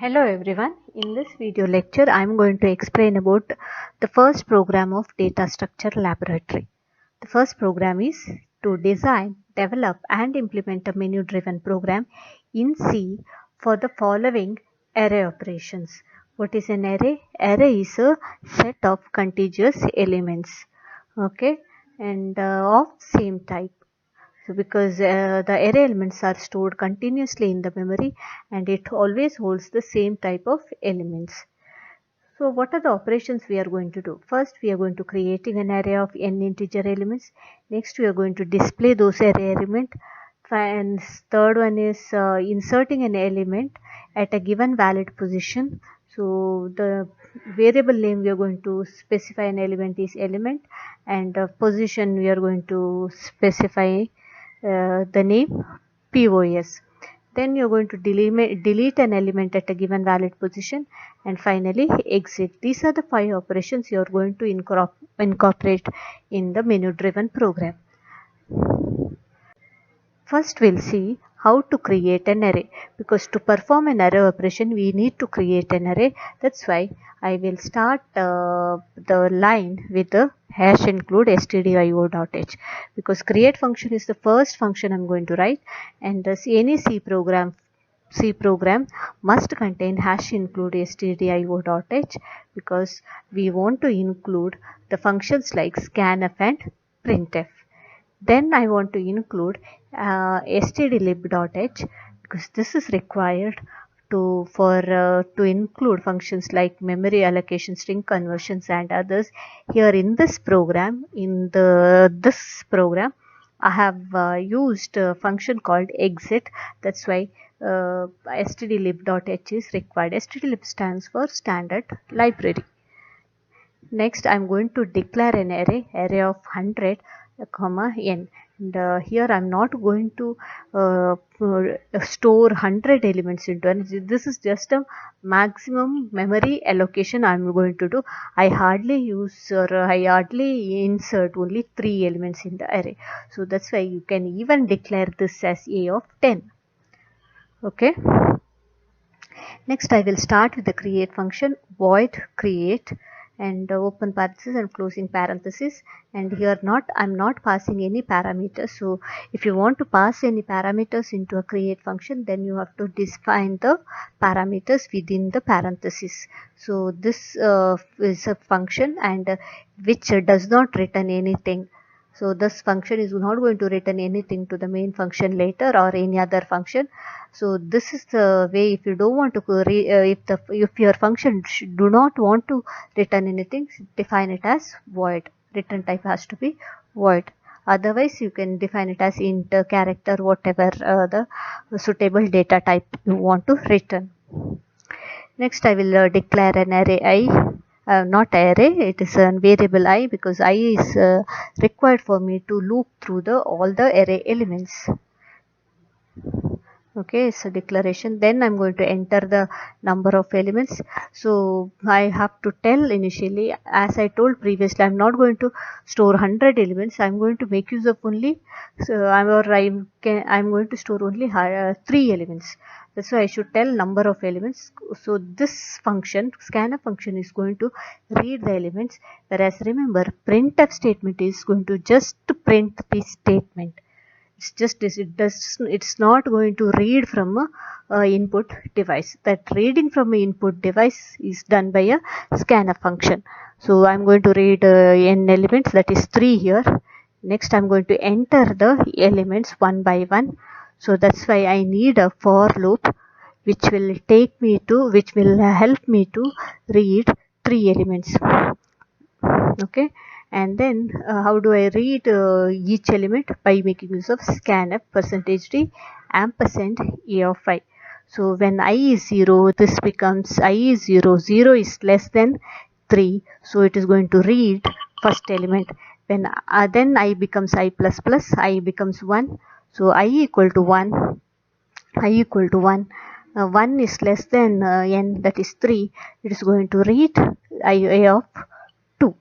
Hello everyone. In this video lecture, I am going to explain about the first program of Data Structure Laboratory. The first program is to design, develop and implement a menu-driven program in C for the following array operations. What is an array? Array is a set of contiguous elements, okay, and of same type. So because the array elements are stored continuously in the memory and it always holds the same type of elements. So what are the operations we are going to do? First we are going to creating an array of n integer elements. Next we are going to display those array elements. And third one is inserting an element at a given valid position. So the variable name we are going to specify an element is element, and position we are going to specify the name POS. Then you're going to delete an element at a given valid position, and finally exit. These are the 5 operations you are going to incorporate in the menu driven program. First we'll see how to create an array, because to perform an array operation we need to create an array. That's why I will start the line with the hash include stdio.h, because create function is the first function I'm going to write, and any C program must contain hash include stdio.h, because we want to include the functions like scanf and printf. Then I want to include stdlib.h, because this is required to include functions like memory allocation, string conversions and others. Here in this program, I have used a function called exit. That's why stdlib.h is required. Stdlib stands for standard library. Next I am going to declare an array of 100 comma n, and here I am not going to store 100 elements into it. This is just a maximum memory allocation I am going to do. I hardly insert only 3 elements in the array. So that's why you can even declare this as a of 10. Okay. Next I will start with the create function, void create, and open parenthesis and closing parenthesis, and here I'm not passing any parameters. So if you want to pass any parameters into a create function, then you have to define the parameters within the parenthesis. So this is a function and which does not return anything. So this function is not going to return anything to the main function later or any other function. So this is the way. If you don't want to if your function do not want to return anything, define it as void. Return type has to be void. Otherwise you can define it as int, character, whatever the suitable data type you want to return. Next I will declare an array I. Not array, it is a variable I, because I is required for me to loop through all the array elements. Okay, so declaration. Then I'm going to enter the number of elements. So I have to tell initially, as I told previously, I'm not going to store 100 elements. I'm going to make use of only I'm going to store only 3 elements. That's why I should tell number of elements. So this function, scanf function, is going to read the elements, whereas remember printf statement is going to just print the statement. It's just this, it's not going to read from a input device. That reading from an input device is done by a scanf function. So I'm going to read n elements, that is 3 here. Next I'm going to enter the elements one by one. So that's why I need a for loop which will help me to read 3 elements. Okay, and then how do I read each element? By making use of scanf %d ampersand a of I. So when I is 0, this becomes I is 0, 0 is less than 3, so it is going to read first element. When then I becomes I plus plus, I becomes 1, so I equal to 1, 1 is less than n, that is 3, it is going to read a of 2.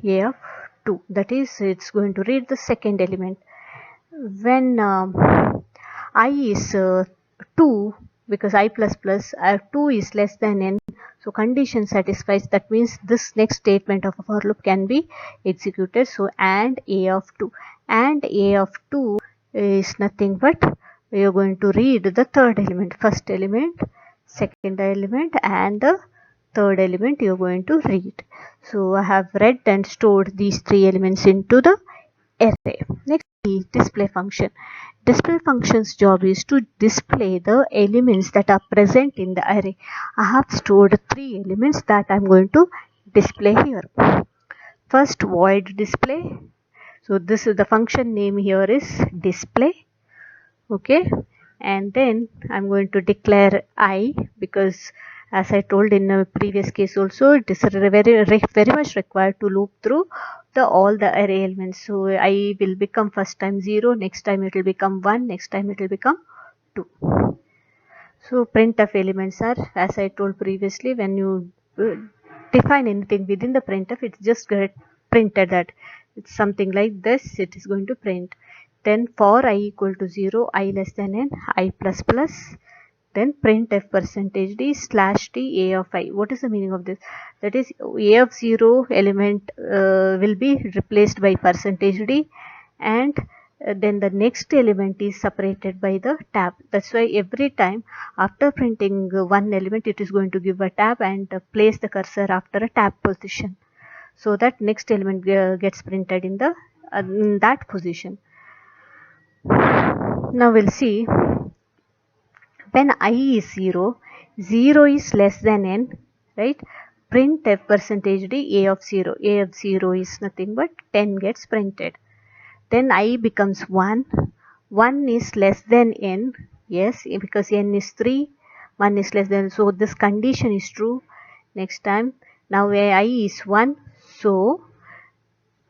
A of 2, that is it's going to read the second element. When I is 2, because I plus plus 2 is less than n. So condition satisfies. That means this next statement of a for loop can be executed. So and a of 2. And a of 2 is nothing but you are going to read the third element, first element, second element, and the third element you are going to read. So I have read and stored these three elements into the array. Next, the display function. Display function's job is to display the elements that are present in the array. I have stored three elements that I am going to display here. First, void display. So this is the function name here is display. Okay, and then I'm going to declare I, because as I told in a previous case also, it is very much required to loop through all the array elements. So I will become first time 0, next time it will become 1, next time it will become 2. So printf elements are, as I told previously, when you define anything within the printf, it just get printed that it's something like this, it is going to print. Then for I equal to 0, I less than n, I plus plus, then printf percentage d slash t a of I. What is the meaning of this? That is, a of 0 element will be replaced by percentage d, and then the next element is separated by the tab. That's why every time after printing one element, it is going to give a tab and place the cursor after a tab position, so that next element gets printed in the in that position. Now we'll see, when I is 0, 0 is less than n, right? Printf percentage d a of 0. A of 0 is nothing but 10 gets printed. Then I becomes 1. 1 is less than n. Yes, because n is 3. 1 is less than. So this condition is true. Next time, now I is 1. So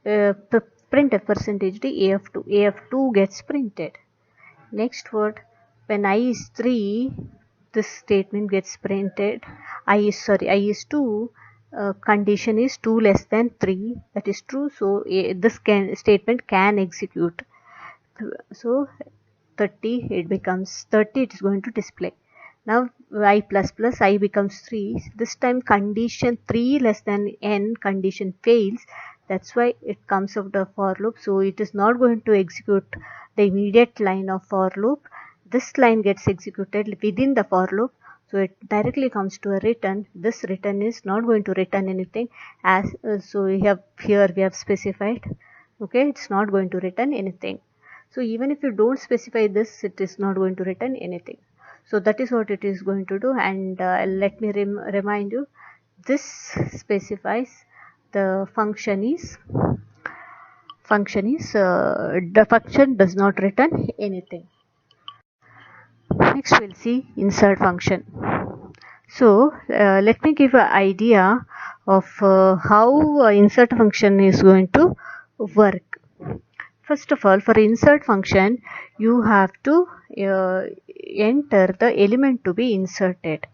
printf percentage d a of 2. A of 2 gets printed. Next word, when I is 3, this statement gets printed. I is 2. Condition is 2 less than 3, that is true, so this statement can execute. So 30, it becomes 30, it is going to display. Now I plus plus I becomes 3. This time condition 3 less than n condition fails. That's why it comes out of for loop. So it is not going to execute the immediate line of for loop. This line gets executed within the for loop. So it directly comes to a return. This return is not going to return anything, as so we have here we have specified. Okay, it's not going to return anything. So even if you don't specify this, it is not going to return anything. So that is what it is going to do. And let me remind you, this specifies the function is the function does not return anything. Next we'll see insert function. So let me give an idea of how insert function is going to work. First of all, for insert function, you have to enter the element to be inserted,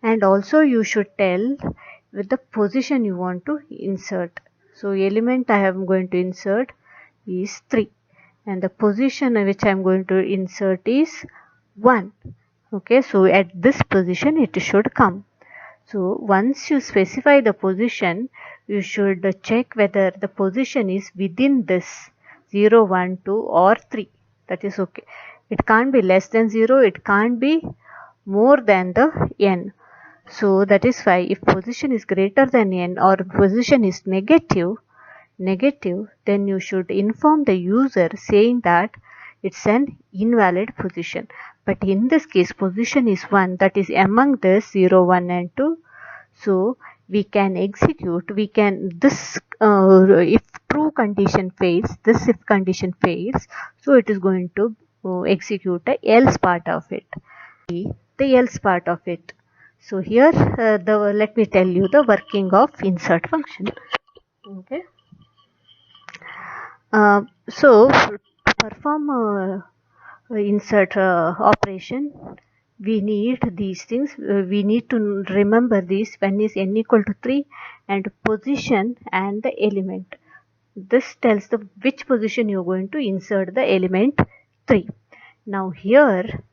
and also you should tell with the position you want to insert. So element I am going to insert is 3, and the position which I am going to insert is 1. Okay, so at this position it should come. So once you specify the position, you should check whether the position is within this 0, 1, 2 or 3. That is okay. It can't be less than 0, it can't be more than the n. So that is why if position is greater than n or position is negative, then you should inform the user saying that it's an invalid position. But in this case, position is 1, that is among this 0, 1 and 2. So we can execute, this if true condition fails, this if condition fails, so it is going to execute the else part of it. The else part of it. So here let me tell you the working of insert function. Okay. So to perform insert operation, we need these things. We need to remember these. When is n equal to 3 and position and the element. This tells the which position you are going to insert the element 3. Now here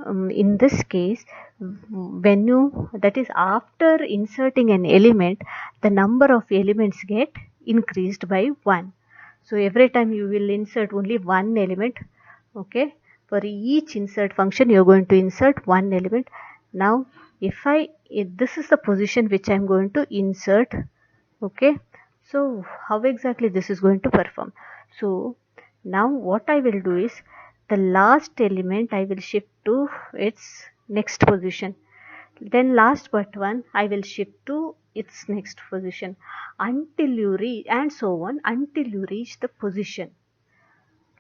in this case, when you, that is after inserting an element, the number of elements get increased by 1. So every time you will insert only one element. Okay, for each insert function you are going to insert one element. Now if this is the position which I am going to insert. Okay, so how exactly this is going to perform? So now what I will do is, the last element I will shift to its next position, then last but one I will shift to its next position, until you reach, and so on, until you reach the position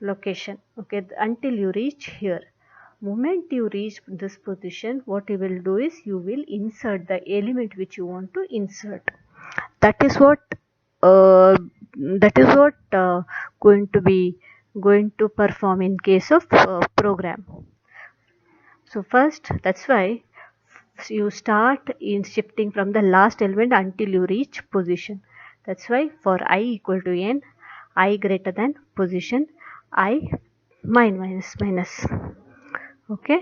location. Okay, until you reach here. Moment you reach this position, what you will do is, you will insert the element which you want to insert. That is what uh, going to be going to perform in case of program. So first, that's why you start in shifting from the last element until you reach position. That's why for I equal to n, I greater than position, I minus minus. Okay,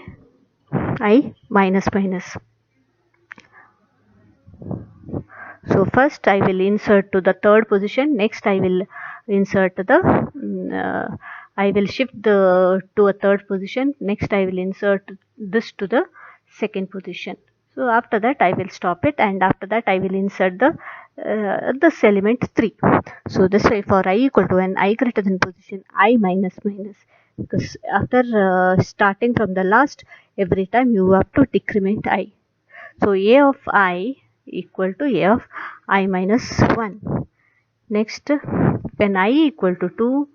I minus minus. So first I will insert to the third position, next I will insert the I will shift the to a third position, next I will insert this to the second position. So after that I will stop it, and after that I will insert the this element 3. So this way, for I equal to n, I greater than position, I minus minus, because after starting from the last, every time you have to decrement I. So a of I equal to a of I minus 1. Next, when I equal to 2,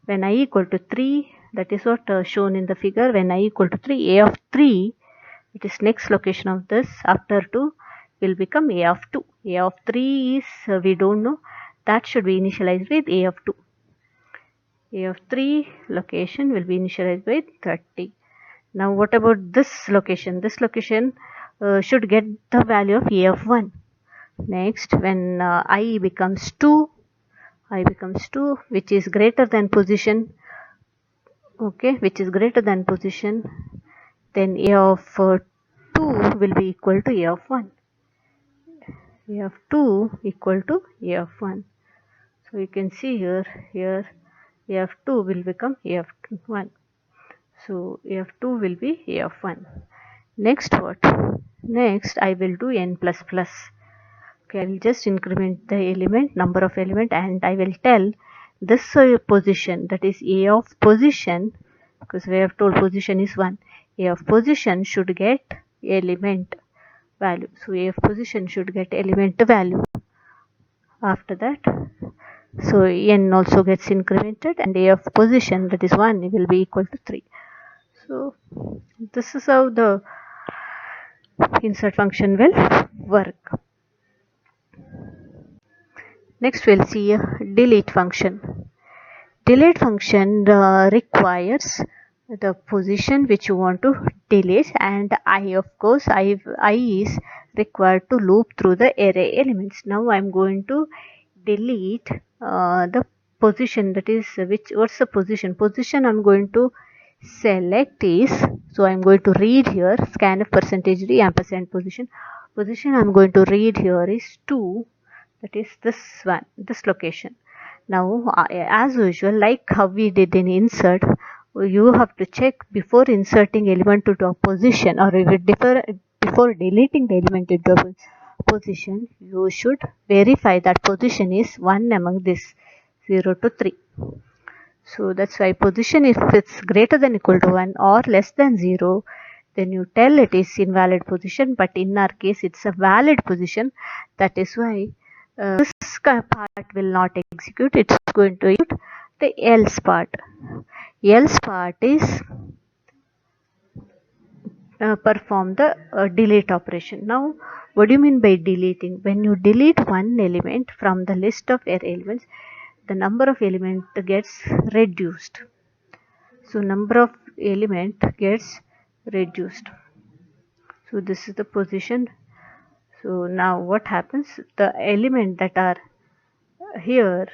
when I equal to 3, that is what shown in the figure. When I equal to 3, a of 3, it is next location of this, after 2 will become a of 2. A of 3 is, we don't know, that should be initialized with a of 2. A of 3 location will be initialized with 30. Now what about this location? This location should get the value of a of 1. Next, when I becomes 2, which is greater than position, okay, which is greater than position, then a of 2 will be equal to a of 1. A of 2 equal to a of 1. So you can see here a of 2 will become a of 1. So a of 2 will be a of 1. Next what? Next I will do n plus plus. Okay, I will just increment the element, number of element, and I will tell this position, that is a of position, because we have told position is 1. A of position should get element value. So a of position should get element value. After that, so n also gets incremented, and a of position, that is 1, will be equal to 3. So this is how the insert function will work. Next we'll see a delete function. Delete function requires the position which you want to delete, and I, of course, I is required to loop through the array elements. Now I'm going to delete the position, that is what's the position? Position I'm going to select is, so I'm going to read here scanf percentage d ampersand position. Position I'm going to read here is 2, that is this one, this location. Now as usual, like how we did in insert, you have to check before inserting element to a position, or if it before deleting the element into a position, you should verify that position is one among this 0 to 3. So that's why position, if it's greater than equal to 1 or less than 0, then you tell it is invalid position, but in our case it's a valid position. That is why this part will not execute, it's going to execute the else part. Else part is perform the delete operation. Now what do you mean by deleting? When you delete one element from the list of array elements, the number of element gets reduced. So number of element gets reduced. So this is the position. So now what happens? The element that are here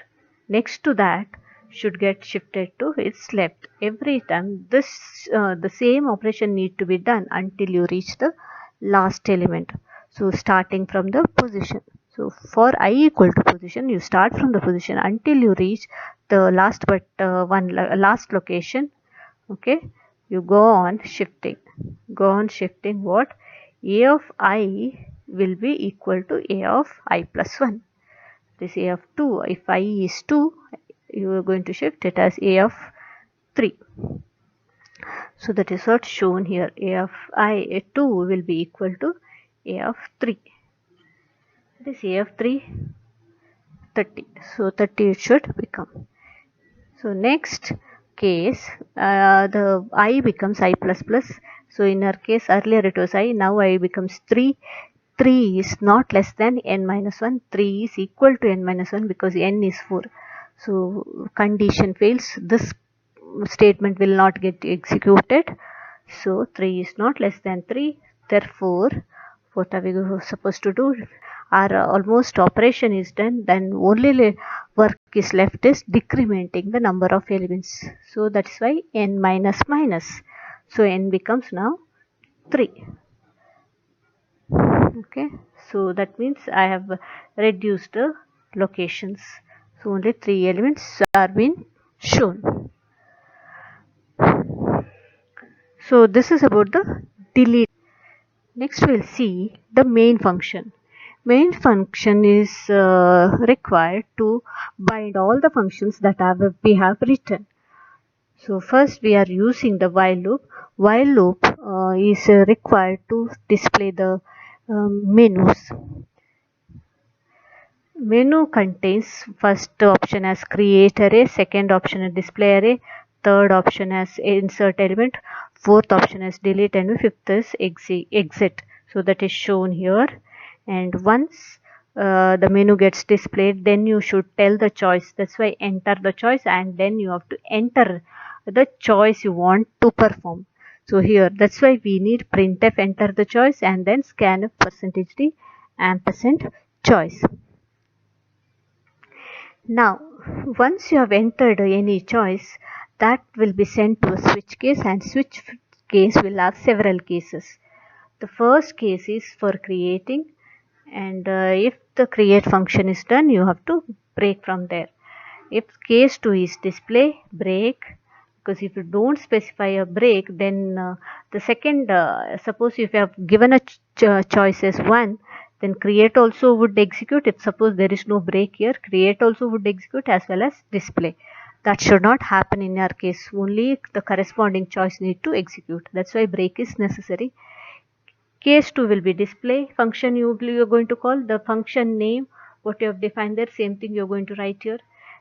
next to that should get shifted to its left. Every time this the same operation need to be done until you reach the last element. So starting from the position. So for I equal to position, you start from the position until you reach the last last location. Okay, you go on shifting. Go on shifting what? A of I will be equal to A of I plus 1. This A of 2. If I is 2, you are going to shift it as A of 3. So that is what shown here. A of I 2 will be equal to A of 3. This A of 3, 30. So 30 it should become. So next case, the I becomes I plus plus. So in our case earlier it was I, now I becomes 3. 3 is not less than n minus 1. 3 is equal to n minus 1 because n is 4. So condition fails. This statement will not get executed. So 3 is not less than 3. Therefore, what are we supposed to do? Our almost operation is done. Then only work is left is decrementing the number of elements. So that's why n minus minus. So n becomes now 3. Okay, so that means I have reduced the locations. So only 3 elements are being shown. So this is about the delete. Next we'll see the main function. Main function is required to bind all the functions that we have written. So first we are using the while loop. While loop is required to display the menus. Menu contains first option as create array, second option as display array, third option as insert element, fourth option as delete, and fifth is exit. So that is shown here. And once the menu gets displayed, then you should tell the choice. That's why enter the choice, and then you have to enter the choice you want to perform. So here, that's why we need printf enter the choice and then scanf %d ampersand choice. Now, once you have entered any choice, that will be sent to a switch case, and switch case will have several cases. The first case is for creating, and if the create function is done, you have to break from there. If case 2 is display, break, because if you don't specify a break, then the second, suppose if you have given a choice as 1, then create also would execute. If suppose there is no break here, create also would execute as well as display. That should not happen in our case. Only the corresponding choice need to execute. That's why break is necessary. Case 2 will be display function. You are going to call the function name, what you have defined there, same thing you are going to write here.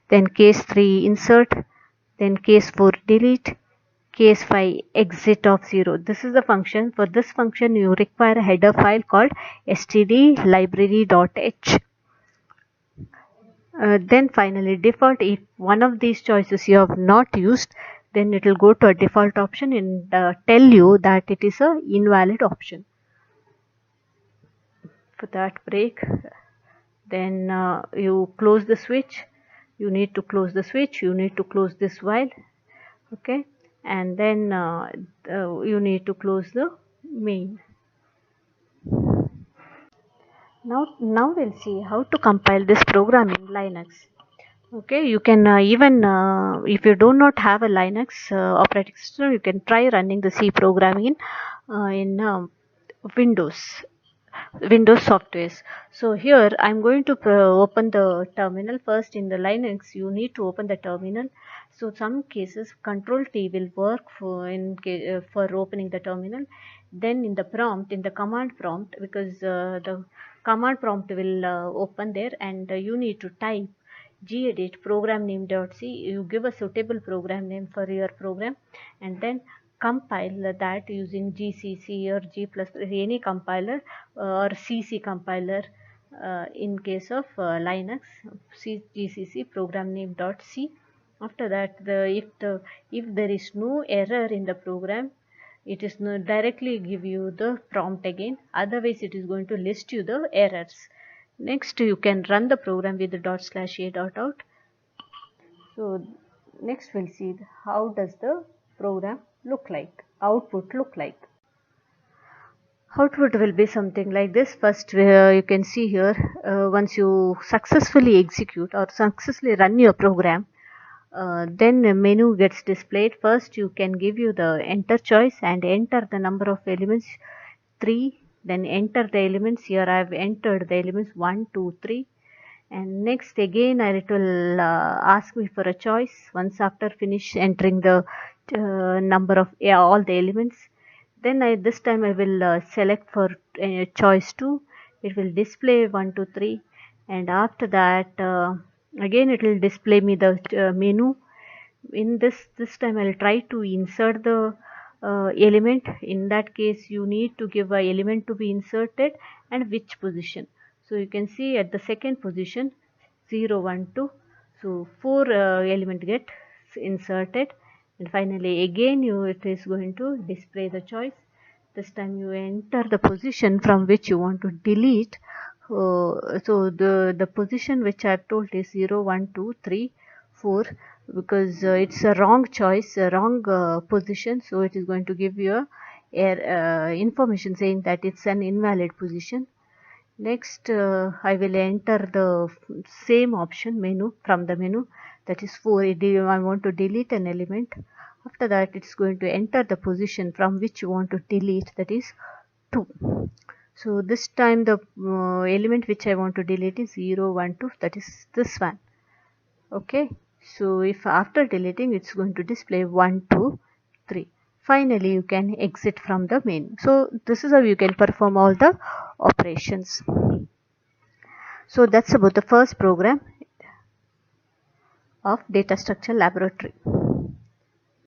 Then case 3 insert, then case 4 delete, case 5 exit of 0. This is the function. For this function you require a header file called stdlibrary.h. Then finally default, if one of these choices you have not used, then it will go to a default option and tell you that it is a invalid option. For that break, then you close the switch. You need to close the switch, you need to close this while, okay, and then you need to close the main. Now we'll see how to compile this program in Linux. Okay, you can even if you do not have a Linux operating system, you can try running the C programming in Windows softwares. So here I'm going to open the terminal. First in the Linux you need to open the terminal. So some cases Control T will work for opening the terminal. Then in the prompt, in the command prompt, because the command prompt will open there, and you need to type gedit program name.c. You give a suitable program name for your program, and then compile that using GCC or G++, any compiler, or CC compiler in case of Linux, GCC program name.c. After that, if there is no error in the program, it is not directly give you the prompt again. Otherwise, it is going to list you the errors. Next, you can run the program with the ./a.out. So Next we'll see how does the program look like, output look like. Output will be something like this. First, you can see here, once you successfully execute or successfully run your program, then a menu gets displayed. First, you can give you the enter choice and enter the number of elements 3. Then enter the elements. Here I have entered the elements 1, 2, 3. And next again it will ask me for a choice. Once after finish entering the number of all the elements, then this time I will select for choice 2. It will display 1, 2, 3, and after that again it will display me the menu. In this time I'll try to insert the element. In that case you need to give a element to be inserted and which position. So you can see at the second position 0, 1, 2, so 4 element get inserted, and finally again it is going to display the choice. This time you enter the position from which you want to delete. So the position which I have told is 0, 1, 2, 3, 4, because it's a wrong choice, a wrong position, so it is going to give you a information saying that it's an invalid position. Next I will enter the same option menu from the menu, that is 4. I want to delete an element. After that it's going to enter the position from which you want to delete, that is 2. So this time the element which I want to delete is 0, 1, 2, that is this one. Okay, so if after deleting it's going to display 1, 2, 3. Finally you can exit from the menu. So this is how you can perform all the operations. So that's about the first program of Data Structure Laboratory.